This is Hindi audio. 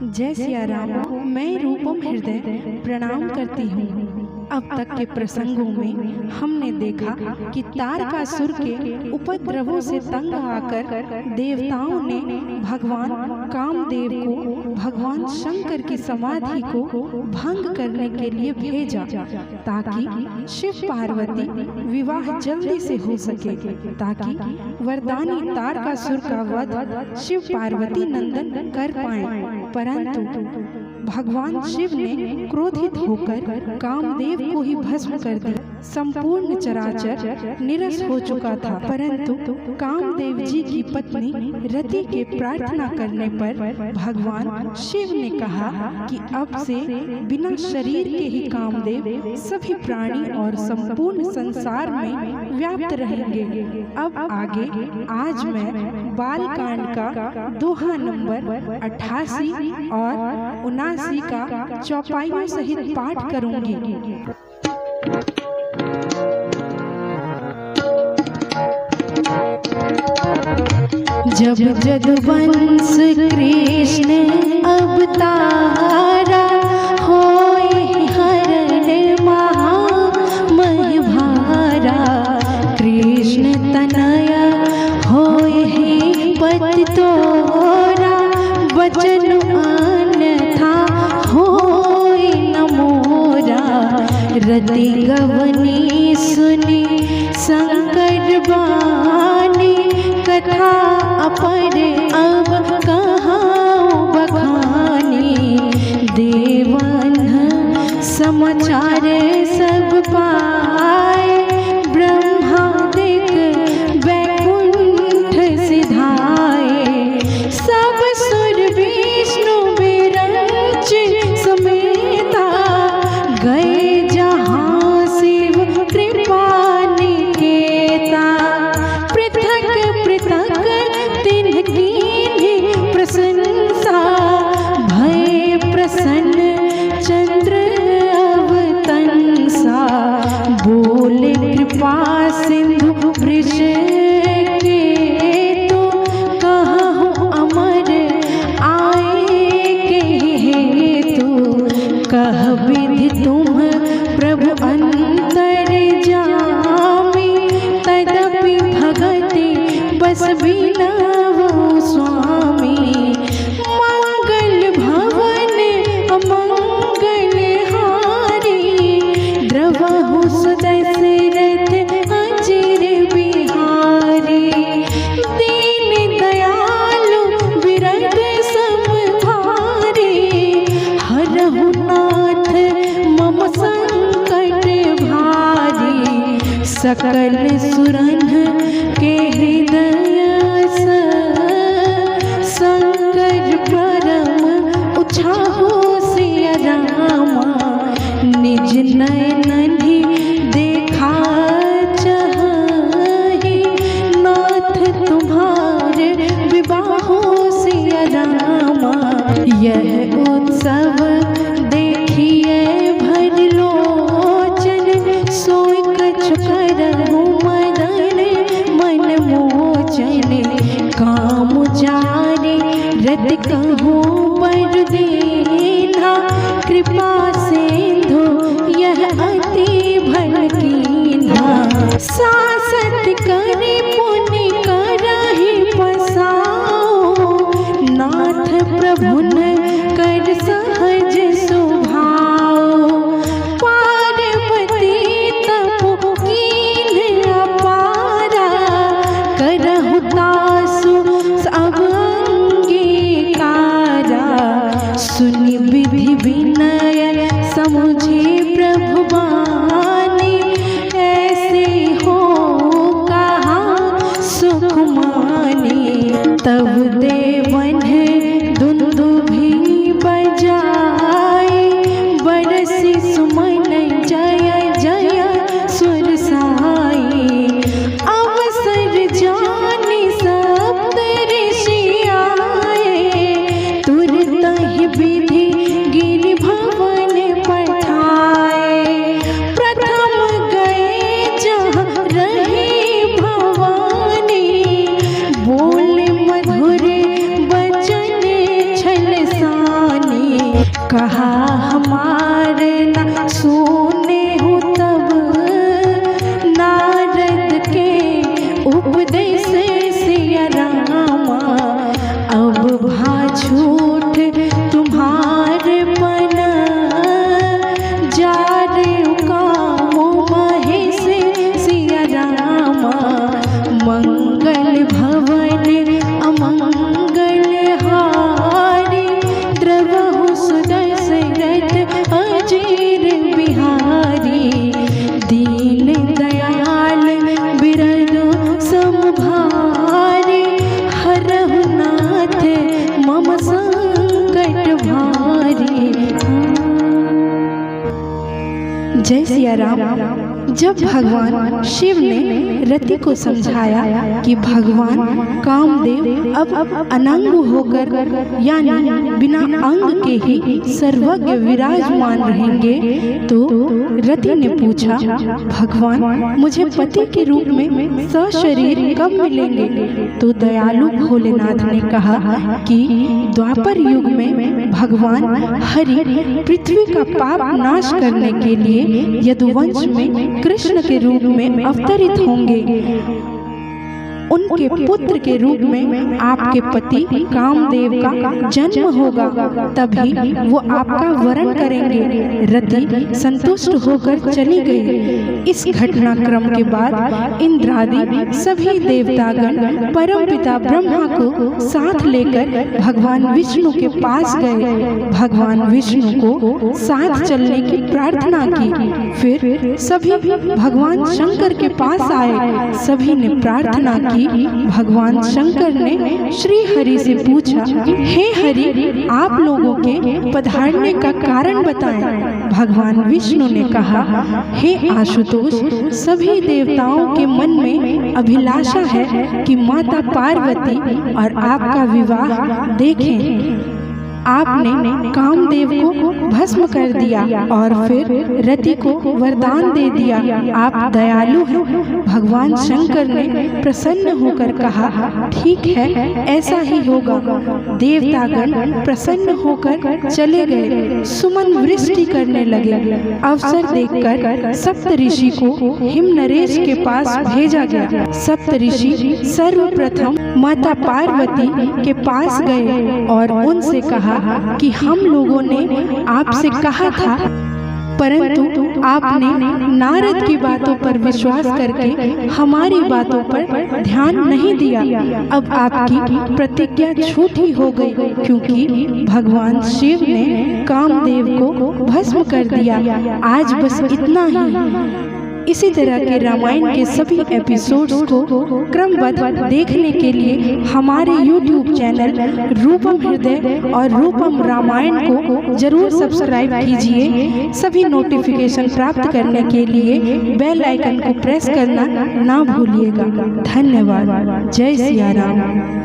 जय सिया राम। मैं रूपम हृदय प्रणाम करती हूँ। अब तक के प्रसंगों में हमने देखा कि तारकासुर के उपद्रवों से तंग आकर देवताओं ने भगवान कामदेव को भगवान शंकर की समाधि को भंग करने के लिए भेजा ताकि शिव पार्वती विवाह जल्दी से हो सके, ताकि वरदानी तारकासुर का वध शिव पार्वती नंदन कर पाए। परंतु भगवान शिव ने क्रोधित होकर कामदेव को ही भस्म कर दिया। संपूर्ण चराचर निरस हो चुका था, परंतु कामदेव जी की पत्नी रति के प्रार्थना करने पर भगवान शिव ने कहा कि अब से बिना शरीर के ही कामदेव सभी प्राणी और संपूर्ण संसार में व्याप्त रहेंगे। अब आगे आज मैं बालकांड का दोहा नंबर 88 और 79 का चौपाइयों सहित पाठ करूंगी। जब जदुवंश कृष्ण अवतारा होए हरण महामहि भारा, कृष्ण तनया होए ही पति तोरा, वचन अन्यथा होए न मोरा। रति गवनी सुनी शंकर बानी, कथा अपर अब कहाँ बखानी। देवन समाचार सब पाए, ब्रह्मादिक वैकुंठ सिधाए। सब सुर विष्णु विरंच समेता, गए जहाँ शिव कृपा निकेता। पृथक पृथक तिन्ह कीन्ही प्रशंसा, भय प्रसन्न चंद्र अवतंसा। बोले कृपा सिंधु वृष के तो, कहूँ अमर आए के हेतु। कह विधि तुम प्रभु अंतर जामी, तदपि भगति बस बिनवो स्वामी। मंगल भवन अमंगल हारी, द्रवहु सुदशरथ अचिर बिहारी। दीन दयालु विरद समभारी, हरहु नाथ मम संकट भारी। सकल सुरन के हृदय शंकर परम उछाहो सिया रामा। निज नयन ही देखा चाहि, नाथ तुम्हारे विवाहो सिया रामा। यह उत्सव देखिए भर लोचन, सोई कछु करहु मदन मन मोचन। काम जारी रति कहूँ पर दीना, कृपा सिंधु यह अति भल कीन्हा। सासत करि पुनि करहि पसाओ, नाथ प्रभुन कर सहज सुभाओ। पार्वती तप कीन्ह अपारा, करहु तासु सब अंगीकारा। सुनि विधि विनय समुझी प्रभु बानी, ऐसे हो कहा सुख मानी। तब देवन दुंदुभि बजाए, बरसी सुमन जय जय सुर साई। अवसर जानि सप्त ऋषि आए, तुरत ही विधि गिरि भवन पठाए। प्रथम गए जहाँ रही भवानी, बोले मधुर बचन छल सानी। तुम्हारी। जय सिया राम। जब भगवान शिव ने रति को समझाया कि भगवान कामदेव अब अनंग होकर यानी बिना अंग के ही सर्वज्ञ विराजमान रहेंगे, तो रति ने पूछा, भगवान मुझे पति के रूप में सशरीर कब मिलेंगे? तो दयालु भोलेनाथ ने कहा कि द्वापर युग में भगवान हरि पृथ्वी का पाप नाश करने के लिए यदुवंश में कृष्ण के रूप में अवतरित होंगे। उनके पुत्र के रूप में आपके पति कामदेव का जन्म होगा, तभी वो आपका वरण करेंगे। रति संतुष्ट होकर चली गई। इस घटनाक्रम के बाद इंद्रादि सभी देवतागण परमपिता ब्रह्मा को साथ लेकर भगवान विष्णु के पास गए। भगवान विष्णु को साथ चलने की प्रार्थना की। फिर सभी भगवान शंकर के पास आए। सभी ने प्रार्थना की। भगवान शंकर ने श्री हरि से पूछा, हे हरि, आप लोगों के पधारने का कारण बताएं। भगवान विष्णु ने कहा, हे आशुतोष, सभी देवताओं के मन में अभिलाषा है कि माता पार्वती और आपका विवाह देखें। आपने कामदेव को भस्म कर दिया और फिर रति को वरदान दे दिया। आप दयालु हैं। भगवान शंकर ने प्रसन्न होकर कहा, ठीक है, ऐसा ही होगा। देवतागण प्रसन्न होकर चले गए। सुमन वृष्टि करने लगे। अवसर देखकर सप्तऋषि को हिमनरेश के पास भेजा गया। सप्तऋषि सर्वप्रथम माता पार्वती के पास गए और उनसे कहा कि हम लोगों ने आपसे कहा था, परंतु आपने नारद की बातों पर विश्वास करके हमारी बातों पर ध्यान नहीं दिया। अब आपकी प्रतिज्ञा झूठी हो गई, क्योंकि भगवान शिव ने कामदेव को भस्म कर दिया। आज बस इतना ही। इसी तरह के रामायण के सभी एपिसोड्स को क्रमबद्ध देखने के लिए हमारे YouTube चैनल रूपम हृदय और रूपम रामायण को जरूर सब्सक्राइब कीजिए। सभी नोटिफिकेशन प्राप्त करने के लिए बेल आइकन को प्रेस करना ना भूलिएगा। धन्यवाद। जय सिया राम।